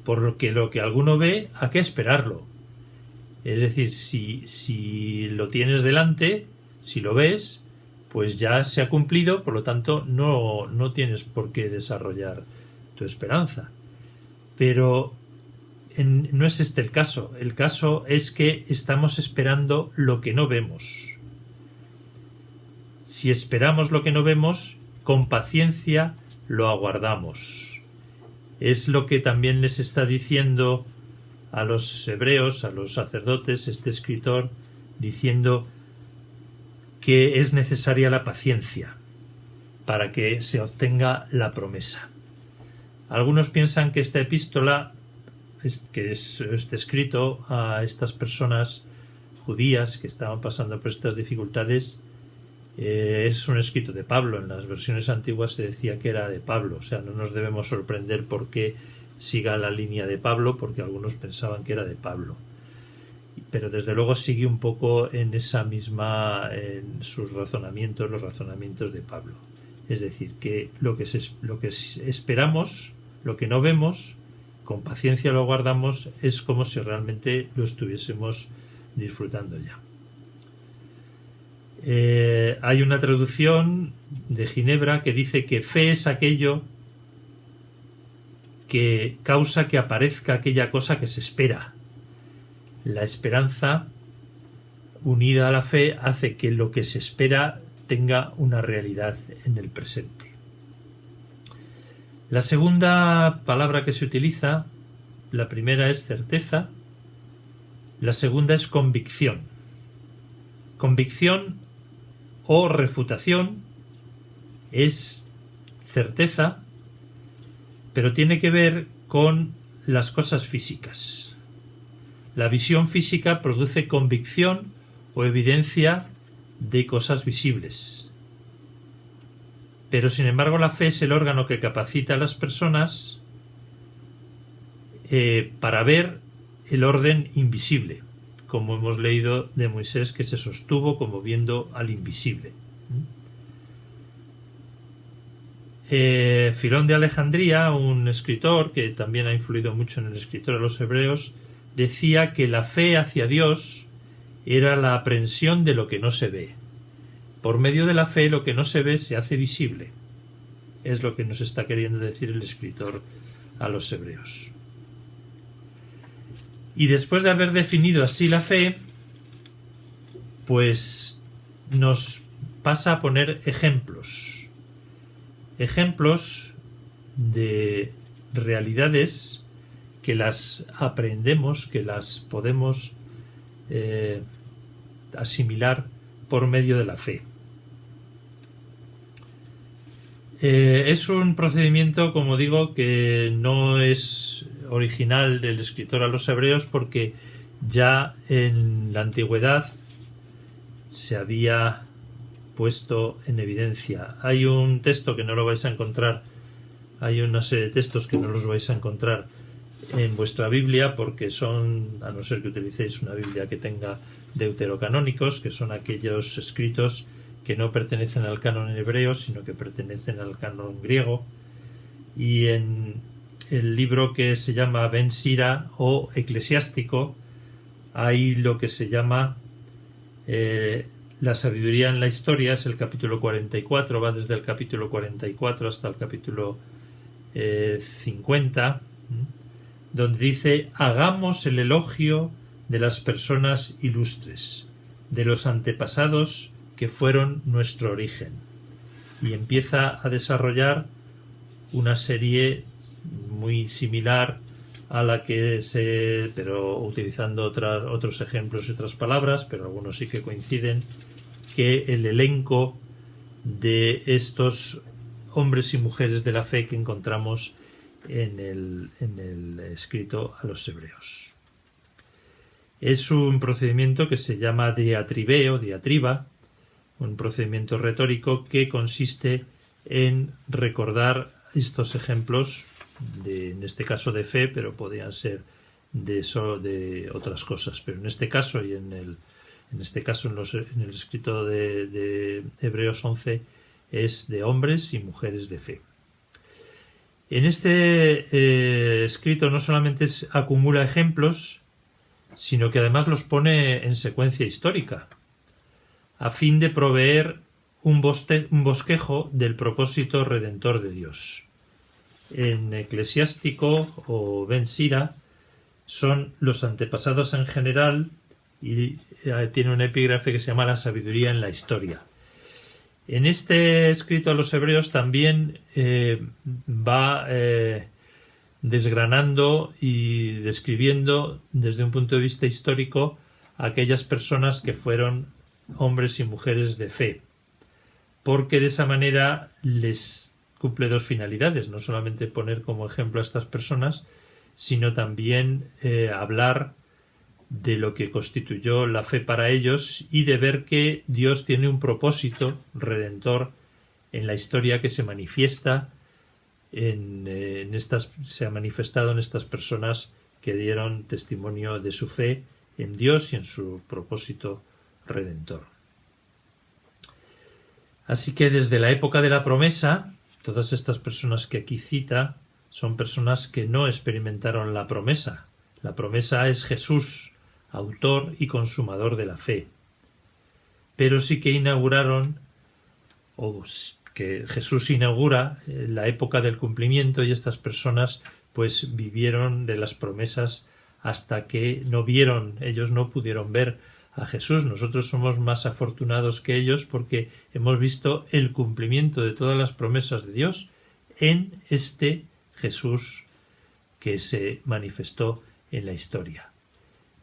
porque lo que alguno ve hay que esperarlo. Es decir, si lo tienes delante, si lo ves, pues ya se ha cumplido, por lo tanto no tienes por qué desarrollar tu esperanza. Pero no es este el caso. El caso es que estamos esperando lo que no vemos. Si esperamos lo que no vemos, con paciencia lo aguardamos. Es lo que también les está diciendo a los hebreos, a los sacerdotes, este escritor, diciendo que es necesaria la paciencia para que se obtenga la promesa. Algunos piensan que esta epístola, que es este escrito a estas personas judías que estaban pasando por estas dificultades, es un escrito de Pablo. En las versiones antiguas se decía que era de Pablo, o sea, no nos debemos sorprender porque siga la línea de Pablo, porque algunos pensaban que era de Pablo. Pero desde luego sigue un poco en esa misma, en sus razonamientos, los razonamientos de Pablo. Es decir, que lo que esperamos, lo que no vemos, con paciencia lo guardamos, es como si realmente lo estuviésemos disfrutando ya. Hay una traducción de Ginebra que dice que fe es aquello que causa que aparezca aquella cosa que se espera. La esperanza unida a la fe hace que lo que se espera tenga una realidad en el presente. La segunda palabra que se utiliza, la primera es certeza, la segunda es convicción. Convicción o refutación es certeza, pero tiene que ver con las cosas físicas. La visión física produce convicción o evidencia de cosas visibles. Pero sin embargo la fe es el órgano que capacita a las personas para ver el orden invisible, como hemos leído de Moisés, que se sostuvo como viendo al invisible. Filón de Alejandría, un escritor que también ha influido mucho en el escritor de los hebreos, decía que la fe hacia Dios era la aprehensión de lo que no se ve. Por medio de la fe lo que no se ve se hace visible. Es lo que nos está queriendo decir el escritor a los hebreos. Y después de haber definido así la fe, pues nos pasa a poner ejemplos. Ejemplos de realidades que las aprendemos, que las podemos asimilar por medio de la fe. Es un procedimiento, como digo, que no es original del escritor a los hebreos, porque ya en la antigüedad se había puesto en evidencia. Hay un texto que no lo vais a encontrar, hay una serie de textos que no los vais a encontrar en vuestra Biblia, porque son, a no ser que utilicéis una Biblia que tenga deuterocanónicos, que son aquellos escritos que no pertenecen al canon hebreo, sino que pertenecen al canon griego. Y en el libro que se llama Ben Sira o Eclesiástico hay lo que se llama la sabiduría en la historia, es el capítulo 44, va desde el capítulo 44 hasta el capítulo 50, donde dice: hagamos el elogio de las personas ilustres, de los antepasados que fueron nuestro origen. Y empieza a desarrollar una serie muy similar a la que pero utilizando otros ejemplos y otras palabras, pero algunos sí que coinciden, que el elenco de estos hombres y mujeres de la fe que encontramos en el escrito a los hebreos. Es un procedimiento que se llama diatribeo, diatriba, un procedimiento retórico que consiste en recordar estos ejemplos, en este caso de fe, pero podían ser de otras cosas. Pero en este caso y en el escrito de Hebreos 11 es de hombres y mujeres de fe. En este escrito no solamente acumula ejemplos, sino que además los pone en secuencia histórica, a fin de proveer un bosquejo del propósito redentor de Dios. En Eclesiástico o Ben Sira son los antepasados en general y tiene un epígrafe que se llama La sabiduría en la historia. En este escrito a los hebreos también va desgranando y describiendo desde un punto de vista histórico a aquellas personas que fueron hombres y mujeres de fe, porque de esa manera les cumple dos finalidades: no solamente poner como ejemplo a estas personas, sino también hablar de lo que constituyó la fe para ellos y de ver que Dios tiene un propósito redentor en la historia que se manifiesta se ha manifestado en estas personas que dieron testimonio de su fe en Dios y en su propósito redentor. Así que desde la época de la promesa, todas estas personas que aquí cita son personas que no experimentaron la promesa. La promesa es Jesús, autor y consumador de la fe. Pero sí que inauguraron, o que Jesús inaugura la época del cumplimiento, y estas personas pues vivieron de las promesas hasta que ellos no pudieron ver a Jesús. Nosotros somos más afortunados que ellos porque hemos visto el cumplimiento de todas las promesas de Dios en este Jesús que se manifestó en la historia.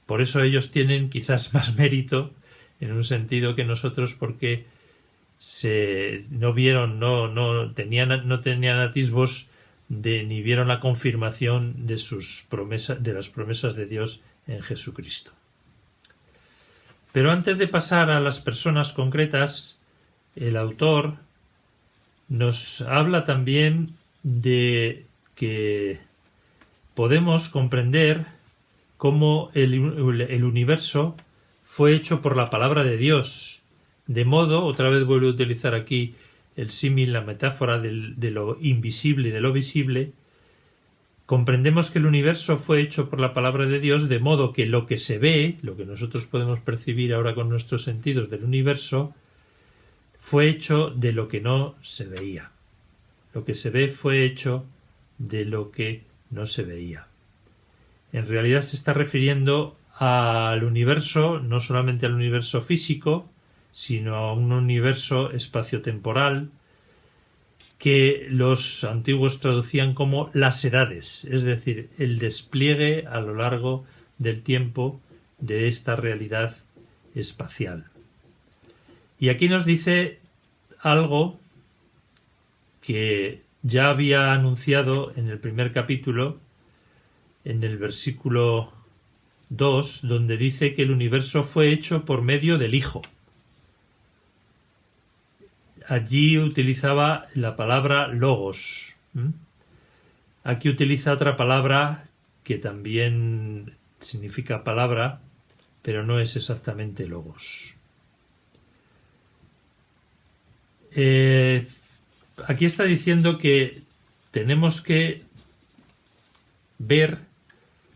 Por eso ellos tienen quizás más mérito en un sentido que nosotros, porque no tenían atisbos ni vieron la confirmación de sus promesas, de las promesas de Dios en Jesucristo. Pero antes de pasar a las personas concretas, el autor nos habla también de que podemos comprender cómo el universo fue hecho por la palabra de Dios, de modo, otra vez vuelvo a utilizar aquí el símil, la metáfora de lo invisible y de lo visible, comprendemos que el universo fue hecho por la palabra de Dios, de modo que lo que se ve, lo que nosotros podemos percibir ahora con nuestros sentidos del universo, fue hecho de lo que no se veía. Lo que se ve fue hecho de lo que no se veía. En realidad se está refiriendo al universo, no solamente al universo físico, sino a un universo espaciotemporal que los antiguos traducían como las edades, es decir, el despliegue a lo largo del tiempo de esta realidad espacial. Y aquí nos dice algo que ya había anunciado en el primer capítulo, en el versículo 2, donde dice que el universo fue hecho por medio del Hijo. Allí utilizaba la palabra logos. Aquí utiliza otra palabra que también significa palabra, pero no es exactamente logos. Aquí está diciendo que tenemos que ver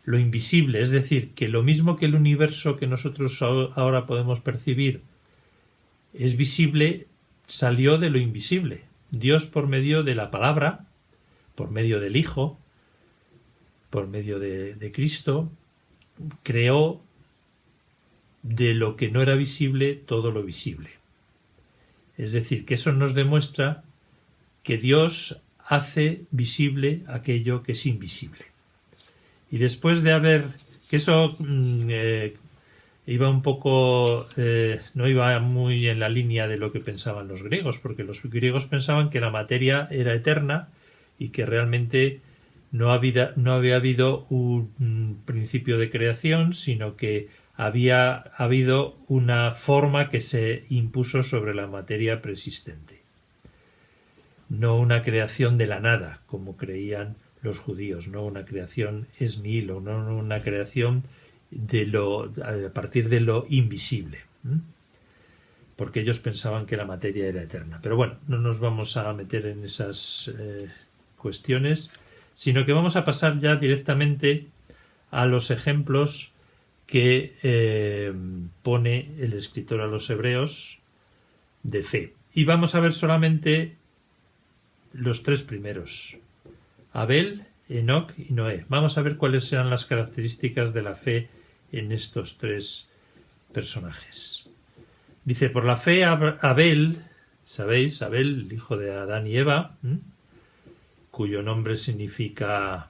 lo invisible, es decir, que lo mismo que el universo que nosotros ahora podemos percibir es visible, salió de lo invisible. Dios, por medio de la palabra, por medio del Hijo, por medio de Cristo, creó de lo que no era visible todo lo visible. Es decir, que eso nos demuestra que Dios hace visible aquello que es invisible. Y después de que eso iba un poco, no iba muy en la línea de lo que pensaban los griegos, porque los griegos pensaban que la materia era eterna y que realmente no había habido un principio de creación, sino que había habido una forma que se impuso sobre la materia preexistente. No una creación de la nada, como creían los judíos, no una creación ex nihilo, no una creación a partir de lo invisible, porque ellos pensaban que la materia era eterna. Pero bueno, no nos vamos a meter en esas cuestiones, sino que vamos a pasar ya directamente a los ejemplos que pone el escritor a los hebreos de fe. Y vamos a ver solamente los tres primeros: Abel, Enoc y Noé. Vamos a ver cuáles eran las características de la fe en estos tres personajes. Dice, por la fe Abel, ¿sabéis? Abel, el hijo de Adán y Eva, cuyo nombre significa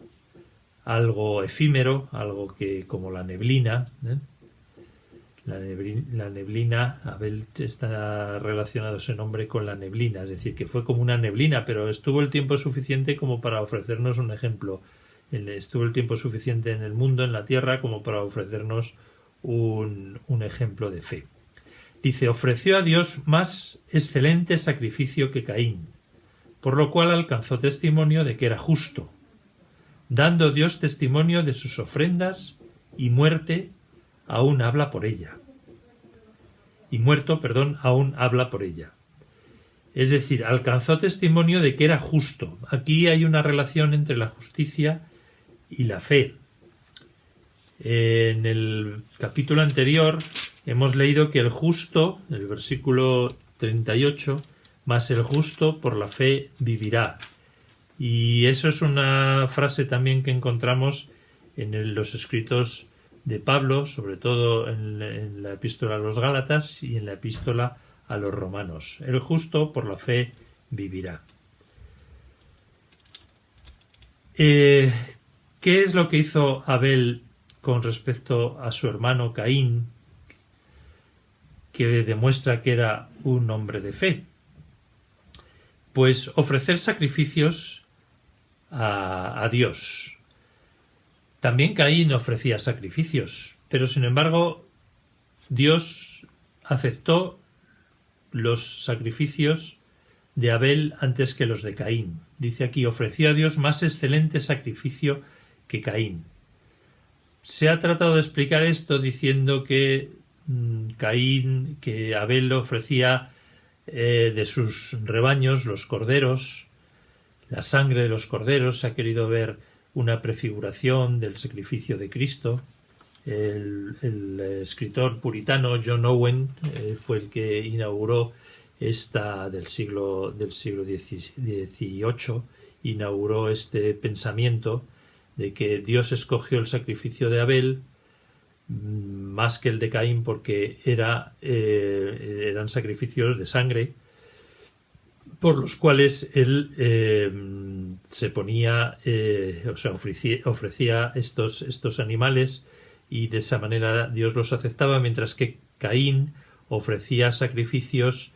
algo efímero, algo que como la neblina. La neblina, Abel está relacionado ese nombre con la neblina, es decir, que fue como una neblina, pero estuvo el tiempo suficiente como para ofrecernos un ejemplo. Estuvo el tiempo suficiente en el mundo, en la tierra, como para ofrecernos un ejemplo de fe. Dice, ofreció a Dios más excelente sacrificio que Caín, por lo cual alcanzó testimonio de que era justo, dando Dios testimonio de sus ofrendas, y muerte aún habla por ella. Y muerto, aún habla por ella. Es decir, alcanzó testimonio de que era justo. Aquí hay una relación entre la justicia y la fe. En el capítulo anterior hemos leído que el justo, el versículo 38, mas el justo por la fe vivirá. Y eso es una frase también que encontramos en los escritos de Pablo, sobre todo en la epístola a los Gálatas y en la epístola a los Romanos. El justo por la fe vivirá. ¿Qué es lo que hizo Abel con respecto a su hermano Caín, que demuestra que era un hombre de fe? Pues ofrecer sacrificios a Dios. También Caín ofrecía sacrificios, pero sin embargo Dios aceptó los sacrificios de Abel antes que los de Caín. Dice aquí, ofreció a Dios más excelente sacrificio que Caín. Se ha tratado de explicar esto diciendo que Abel ofrecía de sus rebaños los corderos, la sangre de los corderos. Se ha querido ver una prefiguración del sacrificio de Cristo. El escritor puritano John Owen fue el que inauguró esta del siglo XVIII, inauguró este pensamiento de que Dios escogió el sacrificio de Abel más que el de Caín porque eran sacrificios de sangre por los cuales él se ponía, ofrecía estos animales, y de esa manera Dios los aceptaba, mientras que Caín ofrecía sacrificios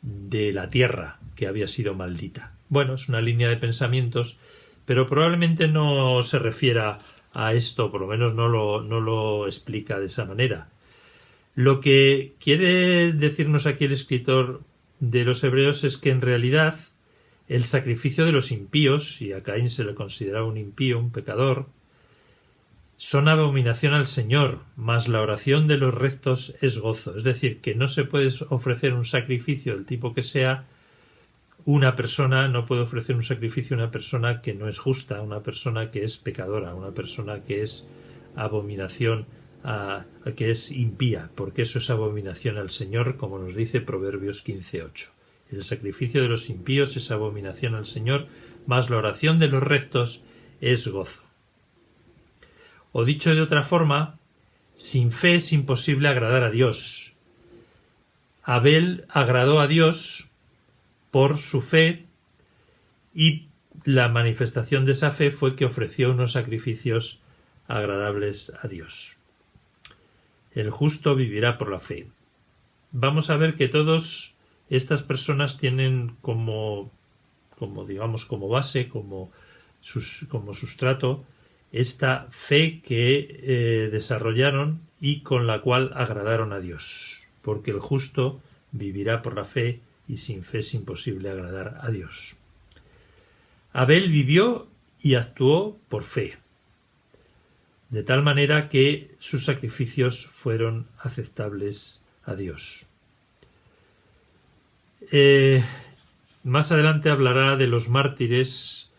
de la tierra que había sido maldita. Bueno, es una línea de pensamientos, pero probablemente no se refiera a esto, por lo menos no lo explica de esa manera. Lo que quiere decirnos aquí el escritor de los hebreos es que en realidad el sacrificio de los impíos, y a Caín se le consideraba un impío, un pecador, son abominación al Señor, mas la oración de los rectos es gozo. Es decir, que no se puede ofrecer un sacrificio del tipo que sea. Una persona no puede ofrecer un sacrificio a una persona que no es justa, una persona que es pecadora, una persona que es abominación, que es impía, porque eso es abominación al Señor, como nos dice Proverbios 15:8. El sacrificio de los impíos es abominación al Señor, mas la oración de los rectos es gozo. O dicho de otra forma, sin fe es imposible agradar a Dios. Abel agradó a Dios por su fe, y la manifestación de esa fe fue que ofreció unos sacrificios agradables a Dios. El justo vivirá por la fe. Vamos a ver que todas estas personas tienen como base, como como sustrato esta fe que desarrollaron y con la cual agradaron a Dios, porque el justo vivirá por la fe y sin fe es imposible agradar a Dios. Abel vivió y actuó por fe, de tal manera que sus sacrificios fueron aceptables a Dios. Más adelante hablará de los mártires,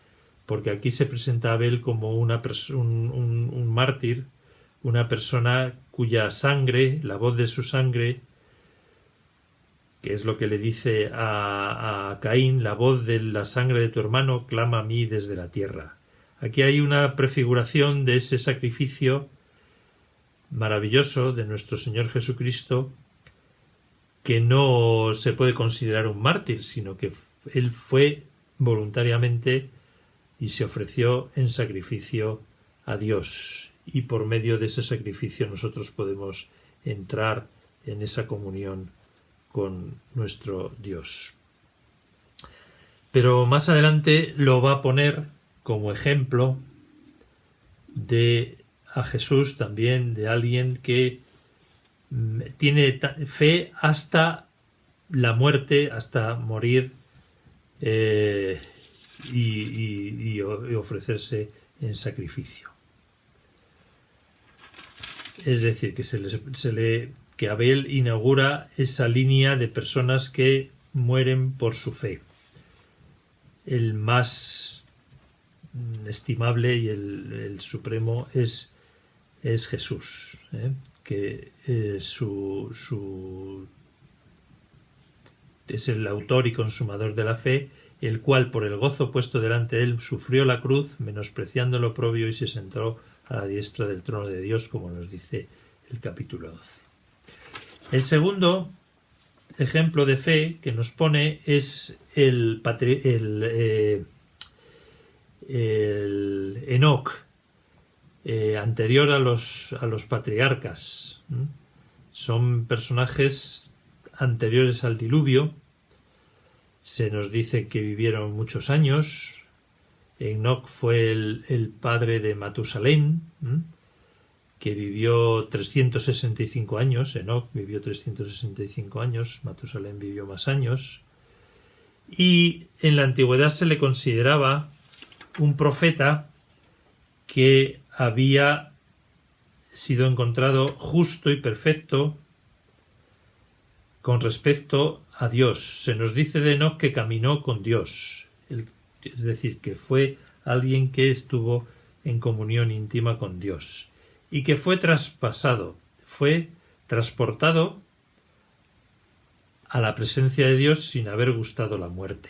porque aquí se presenta a Abel como un mártir, una persona cuya sangre, la voz de su sangre, que es lo que le dice a Caín, la voz de la sangre de tu hermano clama a mí desde la tierra. Aquí hay una prefiguración de ese sacrificio maravilloso de nuestro Señor Jesucristo, que no se puede considerar un mártir, sino que él fue voluntariamente y se ofreció en sacrificio a Dios, y por medio de ese sacrificio nosotros podemos entrar en esa comunión con nuestro Dios. Pero más adelante lo va a poner como ejemplo a Jesús también, de alguien que tiene fe hasta la muerte, hasta morir y ofrecerse en sacrificio. Es decir, que Abel inaugura esa línea de personas que mueren por su fe. El más estimable y el supremo es Jesús, que es el autor y consumador de la fe, el cual por el gozo puesto delante de él sufrió la cruz, menospreciando lo oprobio, y se sentó a la diestra del trono de Dios, como nos dice el capítulo 12. El segundo ejemplo de fe que nos pone es el Enoc, anterior a los patriarcas. Son personajes anteriores al diluvio. Se nos dice que vivieron muchos años. Enoc fue el padre de Matusalén, que vivió 365 años. Enoc vivió 365 años, Matusalén vivió más años. Y en la antigüedad se le consideraba un profeta que había sido encontrado justo y perfecto con respecto a Dios. Se nos dice de Enoc que caminó con Dios, es decir, que fue alguien que estuvo en comunión íntima con Dios y que fue transportado a la presencia de Dios sin haber gustado la muerte.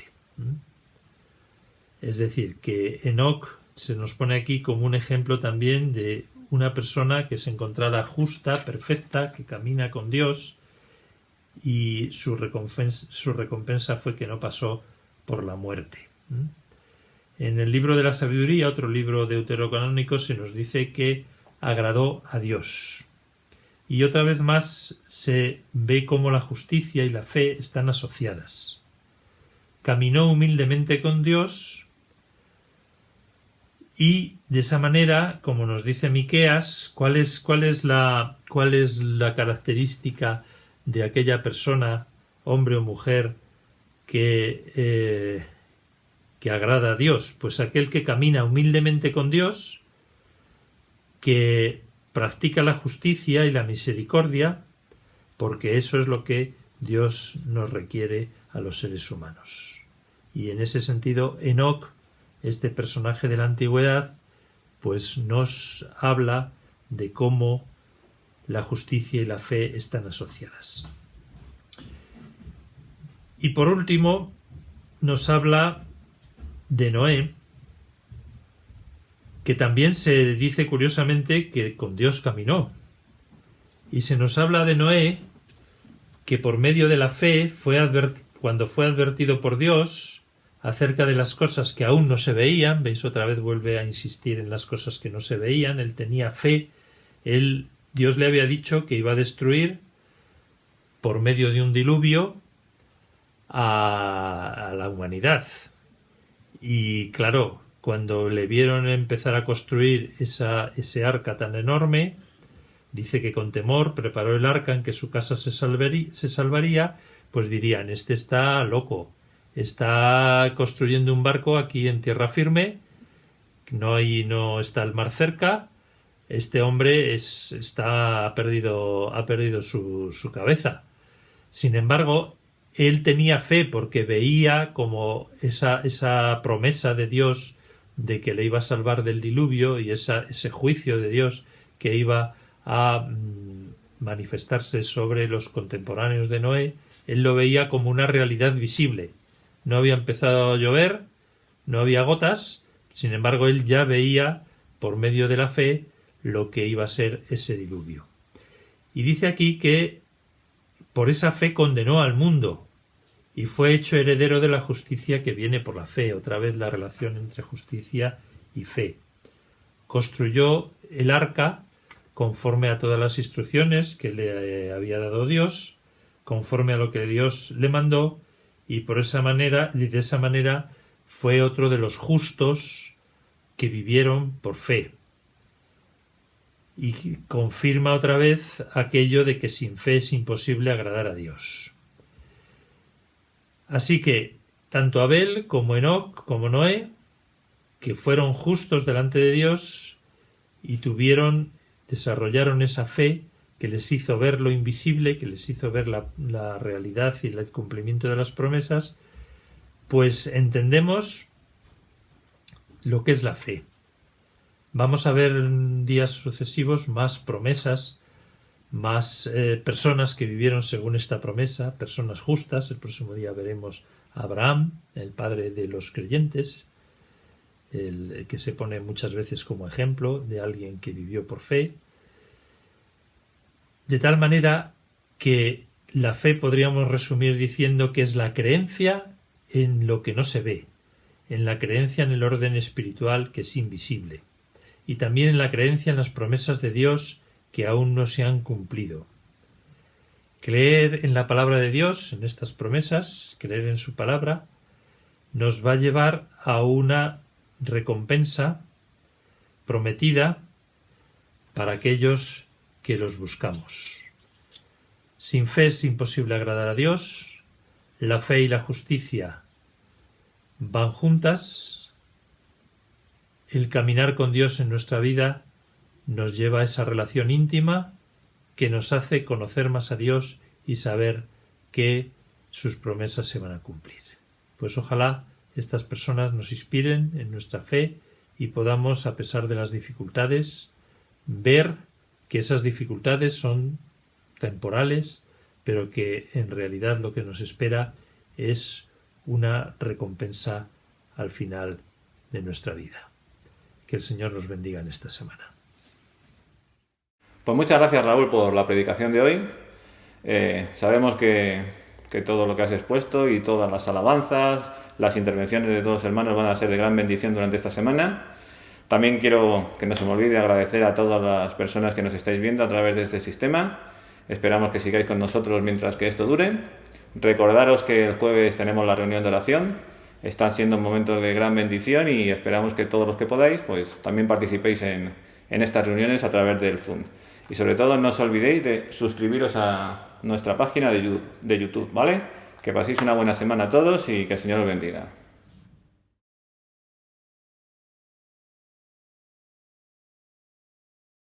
Es decir, que Enoc se nos pone aquí como un ejemplo también de una persona que se encontraba justa, perfecta, que camina con Dios, y su recompensa fue que no pasó por la muerte. En el libro de la sabiduría, otro libro deuterocanónico, se nos dice que agradó a Dios. Y otra vez más se ve cómo la justicia y la fe están asociadas. Caminó humildemente con Dios y de esa manera, como nos dice Miqueas, ¿cuál es la característica de aquella persona, hombre o mujer, que agrada a Dios? Pues aquel que camina humildemente con Dios, que practica la justicia y la misericordia, porque eso es lo que Dios nos requiere a los seres humanos. Y en ese sentido, Enoc, este personaje de la antigüedad, pues nos habla de cómo la justicia y la fe están asociadas. Y por último, nos habla de Noé, que también se dice curiosamente que con Dios caminó. Y se nos habla de Noé, que por medio de la fe cuando fue advertido por Dios acerca de las cosas que aún no se veían, veis, otra vez vuelve a insistir en las cosas que no se veían, él tenía fe, Dios le había dicho que iba a destruir por medio de un diluvio a la humanidad. Y claro, cuando le vieron empezar a construir ese arca tan enorme, dice que con temor preparó el arca en que su casa se salvaría, pues dirían, este está loco, está construyendo un barco aquí en tierra firme, no está el mar cerca, este hombre ha perdido su cabeza. Sin embargo, él tenía fe porque veía como esa promesa de Dios de que le iba a salvar del diluvio y ese juicio de Dios que iba a manifestarse sobre los contemporáneos de Noé, él lo veía como una realidad visible. No había empezado a llover, no había gotas, sin embargo él ya veía por medio de la fe lo que iba a ser ese diluvio. Y dice aquí que por esa fe condenó al mundo y fue hecho heredero de la justicia que viene por la fe. Otra vez la relación entre justicia y fe. Construyó el arca conforme a todas las instrucciones que le había dado Dios, conforme a lo que Dios le mandó, y de esa manera fue otro de los justos que vivieron por fe. Y confirma otra vez aquello de que sin fe es imposible agradar a Dios. Así que tanto Abel como Enoc como Noé, que fueron justos delante de Dios y desarrollaron esa fe que les hizo ver lo invisible, que les hizo ver la realidad y el cumplimiento de las promesas, pues entendemos lo que es la fe. Vamos a ver en días sucesivos más promesas, más personas que vivieron según esta promesa, personas justas. El próximo día veremos a Abraham, el padre de los creyentes, el que se pone muchas veces como ejemplo de alguien que vivió por fe. De tal manera que la fe podríamos resumir diciendo que es la creencia en lo que no se ve, en la creencia en el orden espiritual que es invisible, y también en la creencia en las promesas de Dios que aún no se han cumplido. Creer en la palabra de Dios, en estas promesas, creer en su palabra, nos va a llevar a una recompensa prometida para aquellos que los buscamos. Sin fe es imposible agradar a Dios. La fe y la justicia van juntas. El caminar con Dios en nuestra vida nos lleva a esa relación íntima que nos hace conocer más a Dios y saber que sus promesas se van a cumplir. Pues ojalá estas personas nos inspiren en nuestra fe y podamos, a pesar de las dificultades, ver que esas dificultades son temporales, pero que en realidad lo que nos espera es una recompensa al final de nuestra vida. Que el Señor nos bendiga en esta semana. Pues muchas gracias, Raúl, por la predicación de hoy. Sabemos que todo lo que has expuesto y todas las alabanzas, las intervenciones de todos los hermanos van a ser de gran bendición durante esta semana. También quiero que no se me olvide agradecer a todas las personas que nos estáis viendo a través de este sistema. Esperamos que sigáis con nosotros mientras que esto dure. Recordaros que el jueves tenemos la reunión de oración. Están siendo momentos de gran bendición y esperamos que todos los que podáis pues también participéis en estas reuniones a través del Zoom. Y sobre todo no os olvidéis de suscribiros a nuestra página de YouTube, ¿vale? Que paséis una buena semana a todos y que el Señor os bendiga.